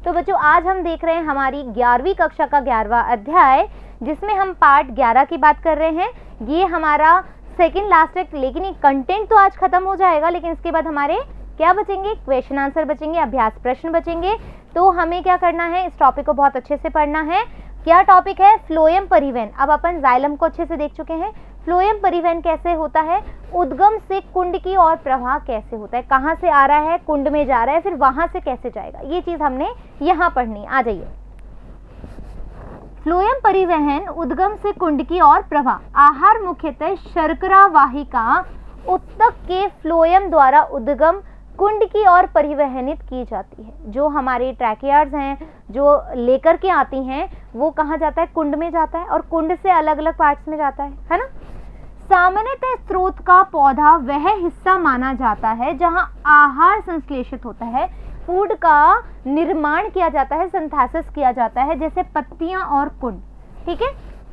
तो बच्चों आज हम देख रहे हैं हमारी 11वीं कक्षा का 11वां अध्याय, जिसमें हम पार्ट 11 की बात कर रहे हैं। ये हमारा सेकंड लास्ट है, लेकिन ये कंटेंट तो आज खत्म हो जाएगा, लेकिन इसके बाद हमारे क्या बचेंगे, क्वेश्चन आंसर बचेंगे, अभ्यास प्रश्न बचेंगे। तो हमें क्या करना है, इस टॉपिक को बहुत अच्छे से पढ़ना है। क्या टॉपिक है, फ्लोएम परिवहन। अब अपन जाइलम को अच्छे से देख चुके हैं। फ्लोएम परिवहन कैसे होता है, उद्गम से कुंड की ओर प्रवाह कैसे होता है, कहाँ से आ रहा है, कुंड में जा रहा है, फिर वहां से कैसे जाएगा, ये चीज हमने यहाँ पढ़नी। आ जाइए। फ्लोएम परिवहन उद्गम से कुंड की ओर प्रवाह। आहार मुख्यतः शर्करा वाहिका उत्तक के फ्लोएम द्वारा उद्गम कुंड की ओर परिवहनित की जाती है। जो हमारे ट्रैकियार्ड्स हैं, जो लेकर के आती हैं, वो कहाँ जाता है, कुंड में जाता है, और कुंड से अलग अलग पार्ट्स में जाता है ना। सामान्यतः स्रोत का पौधा वह हिस्सा माना जाता है जहां आहार संश्लेषित होता है, फूड का निर्माण किया जाता है, सिंथेसिस किया जाता है, जैसे पत्तियां और कुंड। ठीक है,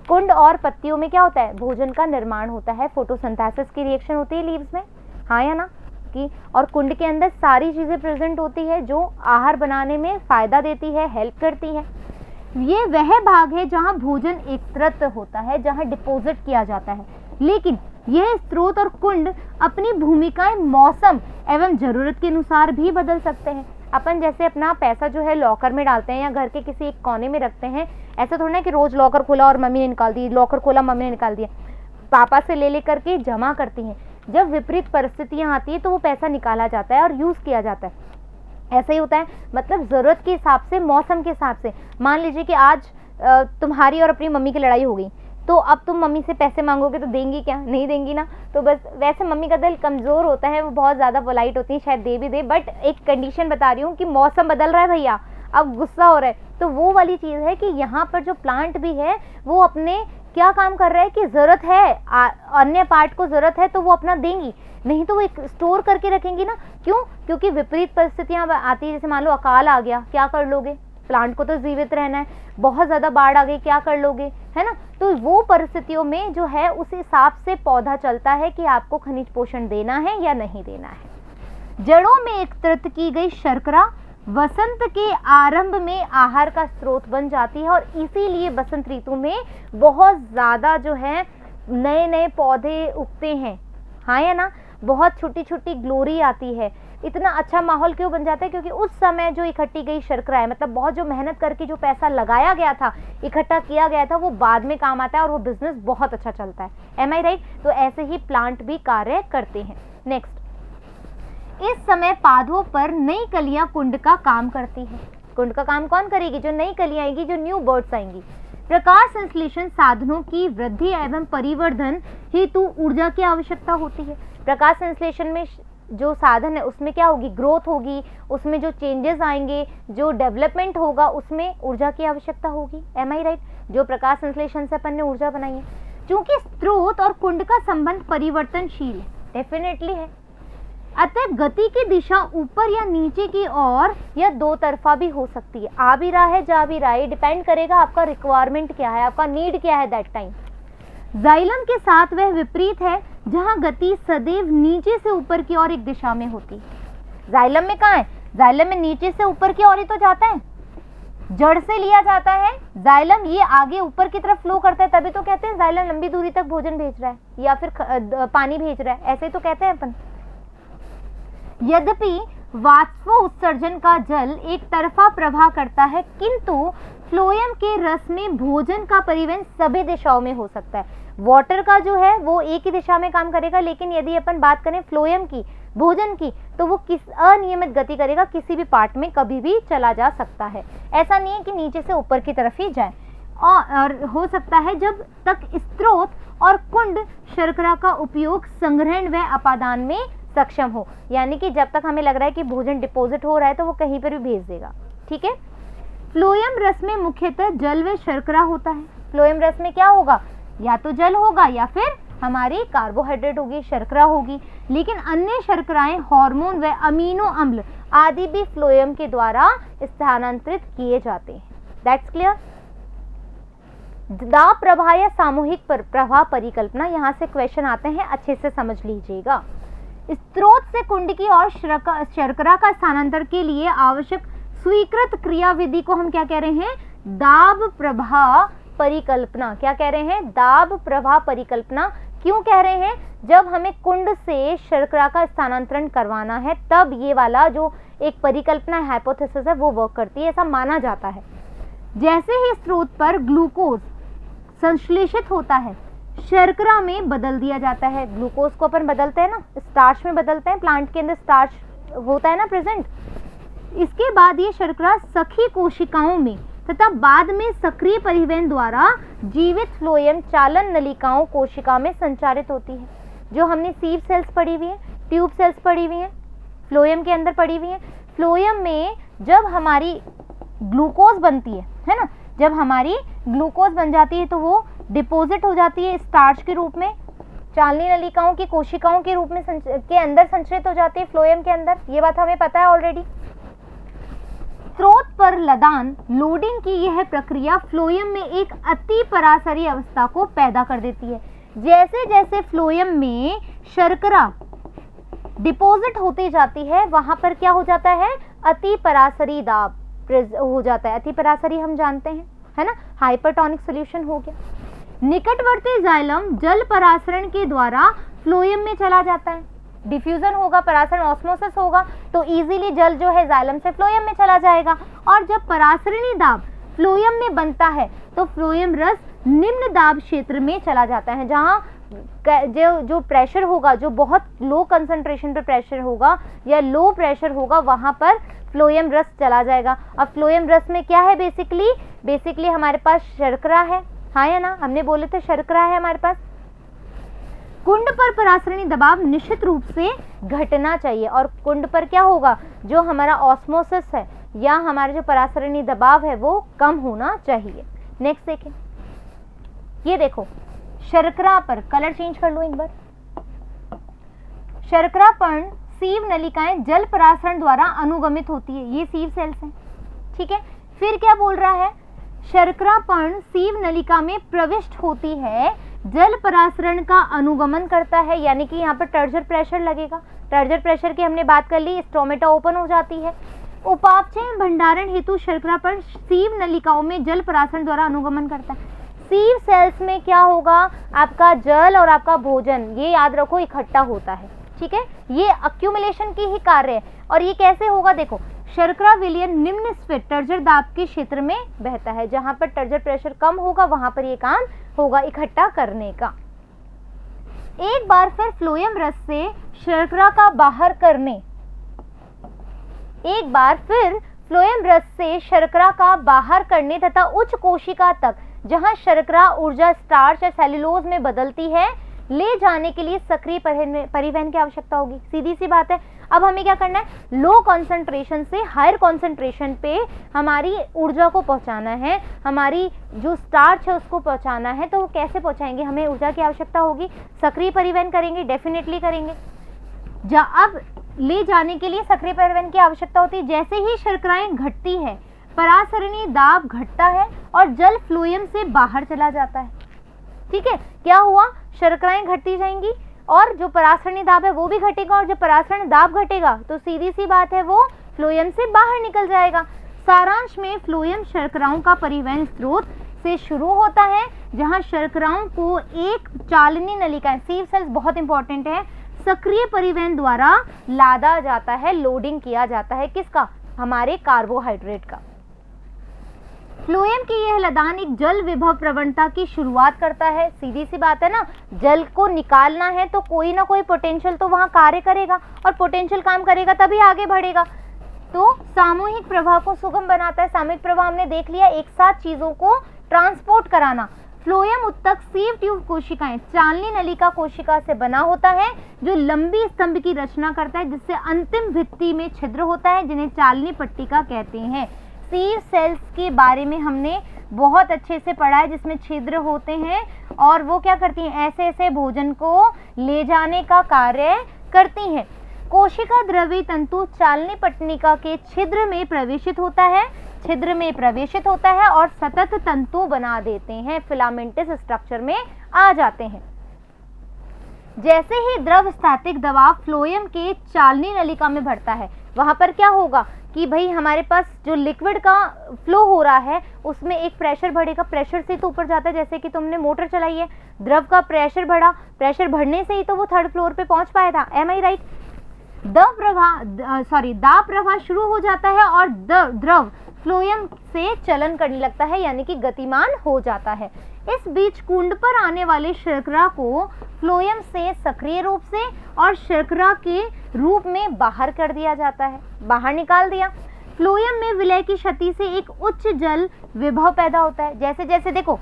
कुंड और पत्तियों में क्या होता है, भोजन का निर्माण होता है, फोटोसिंथेसिस की रिएक्शन होती है लीव्स में, हाँ या ना की। और कुंड के अंदर सारी चीजें प्रेजेंट होती है जो आहार बनाने में फायदा देती है, हेल्प करती है। ये वह भाग है जहां भोजन एकत्रित होता है, जहां डिपॉजिट किया जाता है। लेकिन यह स्रोत और कुंड अपनी भूमिकाएं मौसम एवं जरूरत के अनुसार भी बदल सकते हैं। अपन जैसे अपना पैसा जो है लॉकर में डालते हैं या घर के किसी एक कोने में रखते हैं, ऐसा थोड़ा ना कि रोज लॉकर खोला और मम्मी ने निकाल दी, लॉकर खोला मम्मी ने निकाल दिया। पापा से ले लेकर के जमा करती हैं। जब विपरीत परिस्थितियां आती है तो वो पैसा निकाला जाता है और यूज किया जाता है। ऐसा ही होता है, मतलब जरूरत के हिसाब से, मौसम के हिसाब से। मान लीजिए कि आज तुम्हारी और अपनी मम्मी की लड़ाई हो गई, तो अब तुम मम्मी से पैसे मांगोगे तो देंगी क्या, नहीं देंगी ना। तो बस वैसे मम्मी का दिल कमजोर होता है, वो बहुत ज़्यादा पोलाइट होती है, शायद दे भी दे, बट एक कंडीशन बता रही हूँ कि मौसम बदल रहा है भैया, अब गुस्सा हो रहा है। तो वो वाली चीज़ है कि यहाँ पर जो प्लांट भी है वो अपने क्या काम कर रहा है कि ज़रूरत है, अन्य पार्ट को ज़रूरत है तो वो अपना देंगी, नहीं तो वो एक स्टोर करके रखेंगी ना। क्यों, क्योंकि विपरीत परिस्थितियाँ आती है, जैसे मान लो अकाल आ गया, क्या कर लोगे, प्लांट को तो जीवित रहना है। बहुत ज़्यादा बाढ़ आ गई, क्या कर लोगे, है ना। तो वो परिस्थितियों में जो है उस हिसाब से पौधा चलता है कि आपको खनिज पोषण देना है या नहीं देना है। जड़ों में एकत्रित की गई शर्करा वसंत के आरंभ में आहार का स्रोत बन जाती है, और इसीलिए बसंत ऋतु में बहुत ज़्यादा जो है नए नए पौधे उगते हैं, हाँ या ना। बहुत छोटी छोटी ग्लोरी आती है। इतना अच्छा माहौल क्यों बन जाता है, क्योंकि उस समय जो इकट्ठी गई शर्करा है, मतलब बहुत जो मेहनत करके जो पैसा लगाया गया था, इकट्ठा किया गया था, वो बाद में काम आता है और वो बिजनेस बहुत अच्छा चलता है। एम आई राइट। तो ऐसे ही प्लांट भी कार्य करते हैं। नेक्स्ट, इस समय पौधों पर नई कलियां कुंड का काम करती है। कुंड का काम कौन करेगी, जो नई कलियां आएंगी, जो न्यू बर्ड्स आएंगी। प्रकाश संश्लेषण साधनों की वृद्धि एवं परिवर्धन हेतु ऊर्जा की आवश्यकता होती है। प्रकाश संश्लेषण में जो साधन है उसमें क्या होगी, ग्रोथ होगी, उसमें जो चेंजेस आएंगे, जो डेवलपमेंट होगा, उसमें ऊर्जा की आवश्यकता होगी। एम आई राइट। जो प्रकाश संश्लेषण से अपन ने ऊर्जा बनाई है। क्योंकि स्रोत और कुंड का संबंध परिवर्तनशील है, डेफिनेटली है, अतः गति की दिशा ऊपर या नीचे की ओर या दो तरफा भी हो सकती है। आ भी रहा है, जा भी रहा है, डिपेंड करेगा आपका रिक्वायरमेंट क्या है, आपका नीड क्या है दैट टाइम। जाइलम के साथ वह विपरीत है, जहां गति सदैव नीचे से ऊपर की ओर एक दिशा में होती है। जाइलम में कहाँ है, जाइलम में नीचे से ऊपर की ओर ही तो जाता है, जड़ से लिया जाता है जाइलम, ये आगे ऊपर की तरफ फ्लो करता है, तभी तो कहते हैं जाइलम लंबी दूरी तक भोजन भेज रहा है या फिर पानी भेज रहा है, ऐसे ही तो कहते हैं अपन। यद्यपि वाष्प उत्सर्जन का जल एक तरफा प्रवाह करता है, किंतु फ्लोएम के रस में भोजन का परिवहन सभी दिशाओं में हो सकता है। वाटर का जो है वो एक ही दिशा में काम करेगा, लेकिन यदि अपन बात करें फ्लोएम की, भोजन की, तो वो किस अनियमित गति करेगा, किसी भी पार्ट में कभी भी चला जा सकता है। ऐसा नहीं है कि नीचे से ऊपर की तरफ ही जाए। और हो सकता है जब तक स्रोत और कुंड शर्करा का उपयोग संग्रहण व अपादान में सक्षम हो, यानी कि जब तक हमें लग रहा है कि भोजन डिपॉजिट हो रहा है तो वो कहीं पर भी भेज देगा। ठीक है। फ्लोएम रस में मुख्यतः जल व शर्करा होता है। फ्लोएम रस में क्या होगा, या तो जल होगा या फिर हमारी कार्बोहाइड्रेट होगी, शर्करा होगी। लेकिन अन्य शर्कराएं, हार्मोन व अमीनो अम्ल आदि भी फ्लोएम के द्वारा स्थानांतरित किए जाते हैं। That's clear. दाब प्रवाह या सामूहिक प्रवाह परिकल्पना, यहाँ से क्वेश्चन आते हैं, अच्छे से समझ लीजिएगा। स्रोत से कुंड की और शर्करा का स्थानांतरण के लिए आवश्यक स्वीकृत क्रियाविधि को हम क्या कह रहे हैं, दाब प्रवाह परिकल्पना। क्या कह रहे हैं, दाब प्रवाह परिकल्पना। क्यों कह रहे हैं, जब हमें कुंड से शर्करा का स्थानांतरण करवाना है तब ये वाला जो एक परिकल्पना हाइपोथेसिस है वो वर्क करती है, ऐसा माना जाता है। जैसे ही स्रोत पर ग्लूकोज संश्लेषित होता है शर्करा में बदल दिया जाता है। ग्लूकोज को अपन बदलते हैं ना, स्टार्च में बदलते हैं, प्लांट के अंदर स्टार्च होता है ना प्रेजेंट। इसके बाद ये शर्करा सखी कोशिकाओं में तथा बाद में सक्रिय परिवहन द्वारा जीवित फ्लोएम चालन नलिकाओं कोशिका में संचारित होती है। जो हमने सीव सेल्स पढ़ी हुई है, ट्यूब सेल्स पढ़ी हुई है, फ्लोएम के अंदर पढ़ी हुई है। फ्लोएम में जब हमारी ग्लूकोज बनती है ना, जब हमारी ग्लूकोज बन जाती है तो वो डिपॉजिट हो जाती है स्टार्च के रूप में, चालनी नलिकाओं की कोशिकाओं के रूप में के अंदर संचरित हो जाती है फ्लोएम के अंदर। ये बात हमें पता है ऑलरेडी। स्रोत पर लदान लोडिंग की यह प्रक्रिया फ्लोएम में एक अति परासरी अवस्था को पैदा कर देती है। जैसे जैसे फ्लोएम में शर्करा डिपॉजिट होती जाती है वहां पर क्या हो जाता है, अति परासरी दाब हो जाता है। अति परासरी हम जानते हैं, है ना, हाइपरटोनिक सॉल्यूशन हो गया। निकटवर्ती जाइलम जल परासरण के द्वारा फ्लोएम में चला जाता है। डिफ्यूजन होगा, परासरण ऑस्मोसिस होगा तो इजीली जल जो है जाइलम से फ्लोएम में चला जाएगा। और जब परासरणी दाब फ्लोएम में बनता है तो फ्लोएम रस निम्न दाब क्षेत्र में चला जाता है, जहाँ जो प्रेशर होगा, जो बहुत लो कंसंट्रेशन पे प्रेशर होगा या लो प्रेशर होगा, वहां पर फ्लोएम रस चला जाएगा। अब फ्लोएम रस में क्या है, बेसिकली हमारे पास शर्करा है, हाँ या ना, हमने बोले थे शर्करा है हमारे पास। कुंड पर परासरणी दबाव निश्चित रूप से घटना चाहिए और कुंड पर क्या होगा, जो हमारा ऑस्मोसिस है या हमारा जो परासरणी दबाव है वो कम होना चाहिए। नेक्स्ट देखें, ये देखो शर्करा पर, कलर चेंज कर लो एक बार। शर्करा पर सीव नलिकाएं जल परासरण द्वारा अनुगमित होती है, ये सीव सेल्स हैं, ठीक है। फिर क्या बोल रहा है, शर्करा पर सीव नलिका में प्रविष्ट होती है, जल परासरण का अनुगमन करता है, यानी कि यहाँ पर टर्जर प्रेशर लगेगा। टर्जर प्रेशर की हमने बात कर ली, स्टोमेटा ओपन हो जाती है। उपापचय भंडारण हेतु शर्करा पर सीव नलिकाओं में जल परासरण द्वारा अनुगमन करता है। सीव सेल्स में क्या होगा, आपका जल और आपका भोजन, ये याद रखो, इकट्ठा होता है, ठीक है। ये अक्यूमुलेशन की ही कार्य है। और ये कैसे होगा, देखो शर्करा विलयन निम्न स्फीत टर्जर दाब के क्षेत्र में बहता है, जहां पर टर्जर प्रेशर कम होगा वहां पर ये काम होगा इकट्ठा करने का। एक बार फिर फ्लोएम रस से शर्करा का बाहर करने, एक बार फिर फ्लोएम रस से शर्करा का बाहर करने तथा उच्च कोशिका तक जहां शर्करा ऊर्जा स्टार्च या सेल्यूलोज में बदलती है ले जाने के लिए सक्रिय परिवहन की आवश्यकता होगी। सीधी सी बात है। अब हमें क्या करना है, लो कॉन्सेंट्रेशन से हायर कॉन्सेंट्रेशन पे हमारी ऊर्जा को पहुंचाना है, हमारी जो स्टार्च है उसको पहुंचाना है। तो कैसे पहुंचाएंगे, हमें ऊर्जा की आवश्यकता होगी, सक्रिय परिवहन करेंगे, डेफिनेटली करेंगे। अब ले जाने के लिए सक्रिय परिवहन की आवश्यकता होती है। जैसे ही शर्कराएं घटती है परासरणी दाब घटता है और जल फ्लोएम से बाहर चला जाता है, ठीक है। क्या हुआ, शर्कराएं घटती जाएंगी और जो परासरणी दाब है वो भी घटेगा, और जब परासरणी दाब घटेगा तो सीधी सी बात है वो फ्लोएम से बाहर निकल जाएगा। सारांश में फ्लोएम शर्कराओं का परिवहन स्रोत से शुरू होता है, जहां शर्कराओं को एक चालनी नलिका, सीव सेल्स बहुत इंपॉर्टेंट है, सक्रिय परिवहन द्वारा लादा जाता है, लोडिंग किया जाता है, किसका, हमारे कार्बोहाइड्रेट का। फ्लोएम की यह लदान एक जल विभव प्रवणता की शुरुआत करता है। सीधी सी बात है ना, जल को निकालना है तो कोई ना कोई पोटेंशियल तो वहां कार्य करेगा, और पोटेंशियल काम करेगा तभी आगे बढ़ेगा। तो सामूहिक प्रवाह को सुगम बनाता है। सामूहिक प्रवाह हमने देख लिया, एक साथ चीजों को ट्रांसपोर्ट कराना। फ्लोएम उत्तक सीव ट्यूब कोशिकाएं चालनी नलिका कोशिका से बना होता है, जो लंबी स्तंभ की रचना करता है, जिससे अंतिम भित्ति में छिद्र होता है, जिन्हें चालनी पट्टिका कहते हैं। सीव सेल्स के बारे में हमने बहुत अच्छे से पढ़ा है, जिसमें छिद्र होते हैं और वो क्या करती हैं, ऐसे ऐसे भोजन को ले जाने का कार्य करती हैं। कोशिका द्रव्य तंतु चालनी पट्टिका के छिद्र में प्रवेशित होता है और सतत तंतु बना देते हैं, फिलामेंटस स्ट्रक्चर में आ जाते हैं। जैसे ही द्रव स्टैटिक दबाव फ्लोएम के चालनी नलिका में बढ़ता है, वहां पर क्या होगा कि भाई हमारे पास जो लिक्विड का फ्लो हो रहा है उसमें एक प्रेशर बढ़ेगा, प्रेशर से तो ऊपर जाता है, जैसे कि तुमने मोटर चलाई है, द्रव का प्रेशर बढ़ा, प्रेशर बढ़ने से ही तो वो थर्ड फ्लोर पे पहुंच पाया था। एम आई राइट? दाब प्रवाह शुरू हो जाता है और द्रव फ्लोएम से चलन करने लगता है, यानी कि गतिमान हो जाता है। इस बीच कुंड पर आने वाले शर्करा को फ्लोएम से सक्रिय रूप से और शर्करा के रूप में बाहर कर दिया जाता है, बाहर निकाल दिया। फ्लोएम में विलय की क्षति से एक उच्च जल विभव पैदा होता है। जैसे जैसे देखो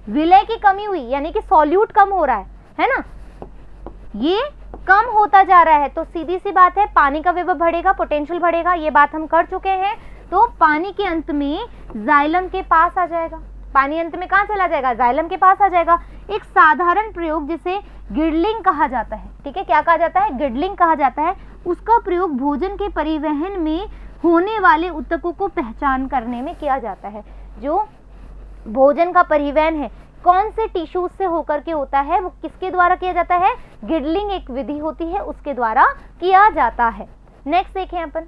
विलय की कमी हुई, यानी कि सॉल्यूट कम हो रहा है ना, ये कम होता जा रहा है, तो सीधी सी बात है पानी का विभव बढ़ेगा, पोटेंशियल बढ़ेगा, ये बात हम कर चुके हैं। तो पानी के अंत में जाइलम के पास आ जाएगा, पानी अंत में कहाँ चला जाएगा? जाइलम के पास आ जाएगा। एक साधारण प्रयोग जिसे गिडलिंग कहा जाता है, ठीक है, क्या कहा जाता है? गिडलिंग कहा जाता है। उसका प्रयोग भोजन के परिवहन में होने वाले ऊतकों को पहचान करने में किया जाता है। जो भोजन का परिवहन है कौन से टिश्यूज से होकर के होता है, वो किसके द्वारा किया जाता है? गिडलिंग एक विधि होती है, उसके द्वारा किया जाता है। नेक्स्ट देखें अपन,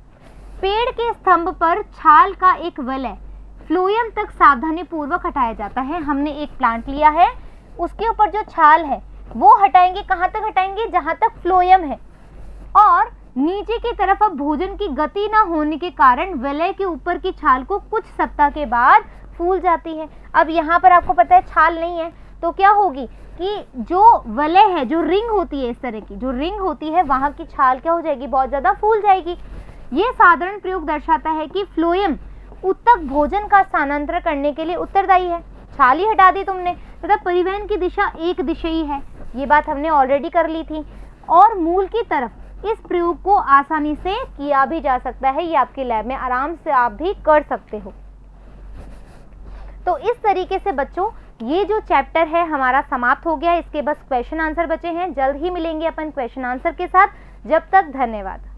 पेड़ के स्तंभ पर छाल का एक वलय फ्लोएम तक सावधानी पूर्वक हटाया जाता है। हमने एक प्लांट लिया है, उसके ऊपर जो छाल है वो हटाएंगे, कहाँ तक हटाएंगे? जहाँ तक फ्लोएम है, और नीचे की तरफ अब भोजन की गति न होने के कारण वलय के ऊपर की छाल को कुछ सप्ताह के बाद फूल जाती है। अब यहाँ पर आपको पता है छाल नहीं है, तो क्या होगी कि जो वलय है, जो रिंग होती है, इस तरह की जो रिंग होती है, वहाँ की छाल क्या हो जाएगी? बहुत ज़्यादा फूल जाएगी। ये साधारण प्रयोग दर्शाता है कि फ्लोएम ऊतक भोजन का स्थानांतरण करने के लिए उत्तरदायी है। छाल ही हटा दी तुमने, तथा परिवहन की दिशा एक दिशाई है, ये बात हमने ऑलरेडी कर ली थी। और मूल की तरफ इस प्रयोग को आसानी से किया भी जा सकता है, ये आपके लैब में आराम से आप भी कर सकते हो। तो इस तरीके से बच्चों ये जो चैप्टर है हमारा समाप्त हो गया। इसके बस क्वेश्चन आंसर बचे हैं, जल्द ही मिलेंगे अपन क्वेश्चन आंसर के साथ। जब तक धन्यवाद।